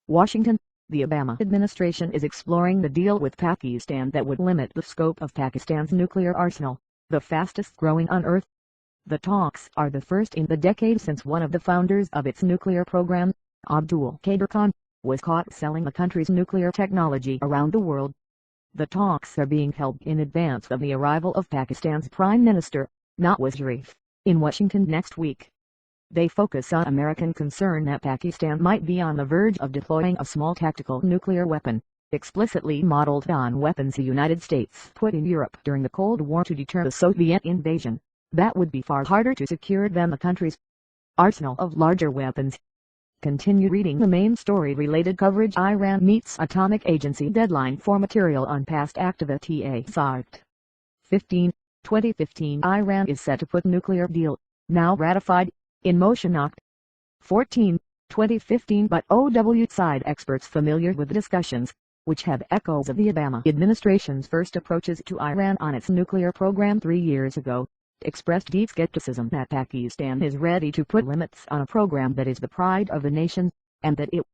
Washington, the Obama administration is exploring the deal with Pakistan that would limit the scope of Pakistan's nuclear arsenal, the fastest growing on Earth. The talks are the first in the decade since one of the founders of its nuclear program, Abdul Qadeer Khan, was caught selling the country's nuclear technology around the world. The talks are being held in advance of the arrival of Pakistan's Prime Minister, Nawaz Sharif, in Washington next week. They focus on American concern that Pakistan might be on the verge of deploying a small tactical nuclear weapon, explicitly modeled on weapons the United States put in Europe during the Cold War to deter the Soviet invasion. That would be far harder to secure than the country's arsenal of larger weapons. Continue reading the main story. Related coverage. Iran meets Atomic Agency deadline for material on past activity. Sart. 15, 2015. Iran is set to put nuclear deal, now ratified, in motion. Oct. 14, 2015. But OW side experts familiar with the discussions, which have echoes of the Obama administration's first approaches to Iran on its nuclear program 3 years ago, expressed deep skepticism that Pakistan is ready to put limits on a program that is the pride of the nation, and that it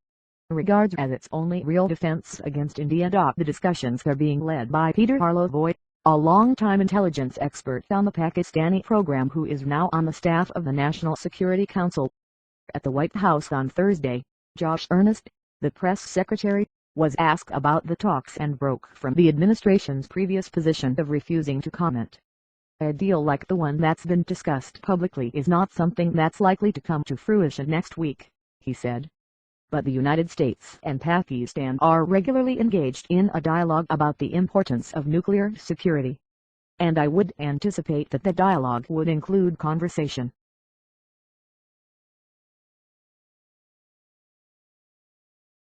regards as its only real defense against India. The discussions are being led by Peter Harlow-Voigt, a longtime intelligence expert on the Pakistani program who is now on the staff of the National Security Council. At the White House on Thursday, Josh Earnest, the press secretary, was asked about the talks and broke from the administration's previous position of refusing to comment. A deal like the one that's been discussed publicly is not something that's likely to come to fruition next week, he said. But the United States and Pakistan are regularly engaged in a dialogue about the importance of nuclear security. And I would anticipate that the dialogue would include conversation